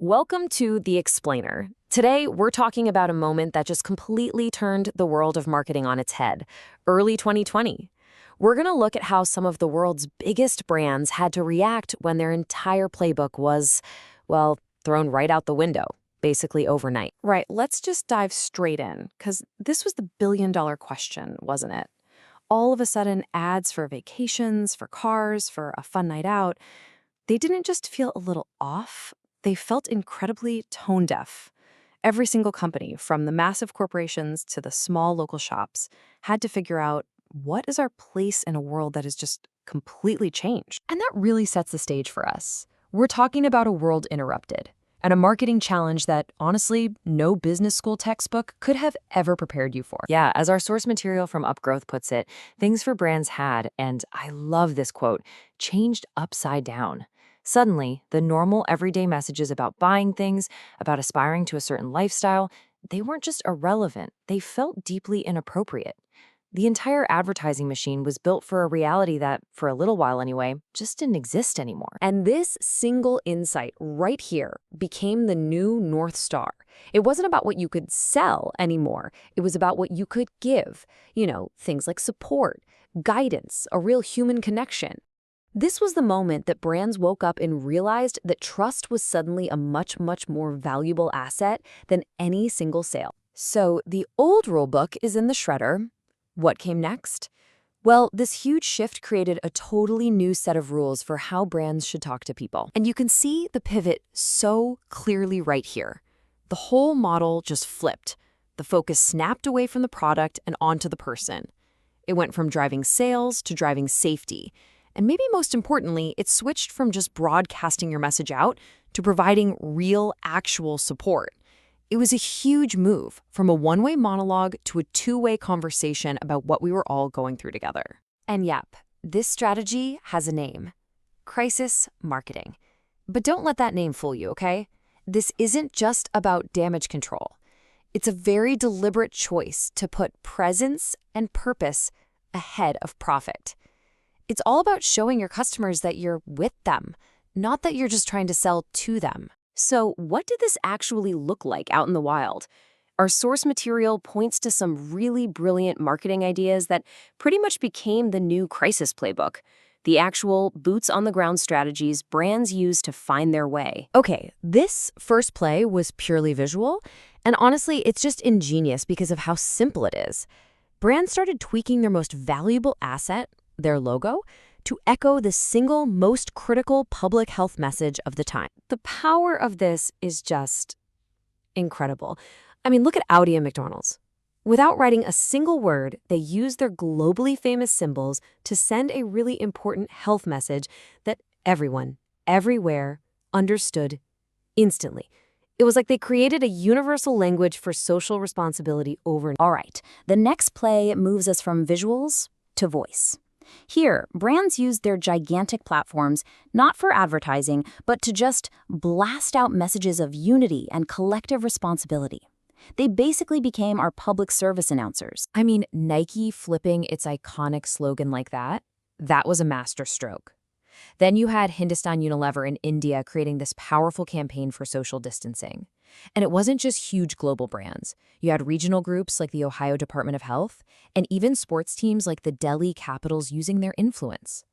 Welcome to The Explainer. Today, we're talking about a moment that just completely turned the world of marketing on its head, early 2020. We're going to look at how some of the world's biggest brands had to react when their entire playbook was, well, thrown right out the window, basically overnight. Right, let's just dive straight in, because this was the billion-dollar question, wasn't it? All of a sudden, ads for vacations, for cars, for a fun night out, they didn't just feel a little off, they felt incredibly tone-deaf. Every single company, from the massive corporations to the small local shops, had to figure out, what is our place in a world that has just completely changed? And that really sets the stage for us. We're talking about a world interrupted, and a marketing challenge that, honestly, no business school textbook could have ever prepared you for. Yeah, as our source material from upGrowth puts it, things for brands had, and I love this quote, changed upside down. Suddenly, the normal everyday messages about buying things, about aspiring to a certain lifestyle, they weren't just irrelevant, they felt deeply inappropriate. The entire advertising machine was built for a reality that, for a little while anyway, just didn't exist anymore. And this single insight right here became the new North Star. It wasn't about what you could sell anymore. It was about what you could give. Things like support, guidance, a real human connection. This was the moment that brands woke up and realized that trust was suddenly a much, much more valuable asset than any single sale. So the old rulebook is in the shredder. What came next? Well, this huge shift created a totally new set of rules for how brands should talk to people. And you can see the pivot so clearly right here. The whole model just flipped. The focus snapped away from the product and onto the person. It went from driving sales to driving safety. And maybe most importantly, it switched from just broadcasting your message out to providing real, actual support. It was a huge move from a one-way monologue to a two-way conversation about what we were all going through together. And yep, this strategy has a name: crisis marketing. But don't let that name fool you, okay? This isn't just about damage control. It's a very deliberate choice to put presence and purpose ahead of profit. It's all about showing your customers that you're with them, not that you're just trying to sell to them. So what did this actually look like out in the wild? Our source material points to some really brilliant marketing ideas that pretty much became the new crisis playbook, the actual boots-on-the-ground strategies brands use to find their way. Okay, this first play was purely visual, and honestly, it's just ingenious because of how simple it is. Brands started tweaking their most valuable asset, their logo, to echo the single most critical public health message of the time. The power of this is just incredible. I mean, look at Audi and McDonald's. Without writing a single word, they used their globally famous symbols to send a really important health message that everyone, everywhere, understood instantly. It was like they created a universal language for social responsibility over. All right, the next play moves us from visuals to voice. Here, brands used their gigantic platforms not for advertising, but to just blast out messages of unity and collective responsibility. They basically became our public service announcers. I mean, Nike flipping its iconic slogan like that was a masterstroke. Then you had Hindustan Unilever in India creating this powerful campaign for social distancing. And it wasn't just huge global brands. You had regional groups like the Ohio Department of Health, and even sports teams like the Delhi Capitals using their influence.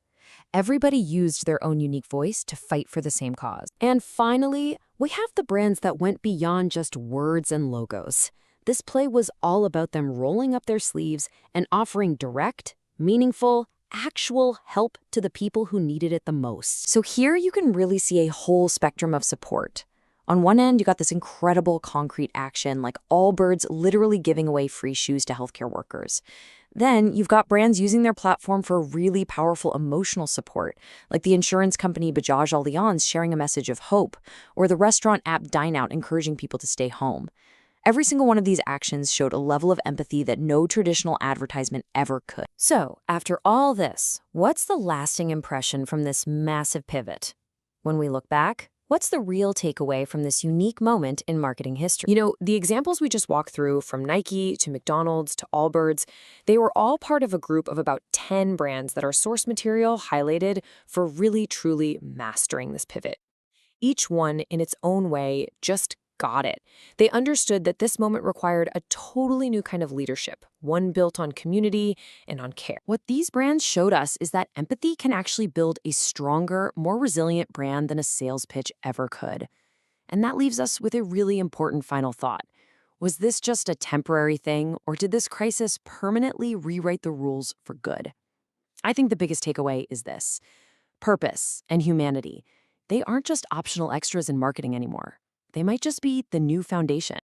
Everybody used their own unique voice to fight for the same cause. And finally, we have the brands that went beyond just words and logos. This play was all about them rolling up their sleeves and offering direct, meaningful, actual help to the people who needed it the most. So here you can really see a whole spectrum of support. On one end, you got this incredible concrete action, like Allbirds literally giving away free shoes to healthcare workers. Then you've got brands using their platform for really powerful emotional support, like the insurance company Bajaj Allianz sharing a message of hope, or the restaurant app Dine Out encouraging people to stay home. Every single one of these actions showed a level of empathy that no traditional advertisement ever could. So, after all this, what's the lasting impression from this massive pivot? When we look back, what's the real takeaway from this unique moment in marketing history? The examples we just walked through, from Nike to McDonald's to Allbirds, they were all part of a group of about 10 brands that our source material highlighted for really, truly mastering this pivot. Each one, in its own way, just got it. They understood that this moment required a totally new kind of leadership, one built on community and on care. What these brands showed us is that empathy can actually build a stronger, more resilient brand than a sales pitch ever could. And that leaves us with a really important final thought. Was this just a temporary thing, or did this crisis permanently rewrite the rules for good? I think the biggest takeaway is this: purpose and humanity. They aren't just optional extras in marketing anymore. They might just be the new foundation.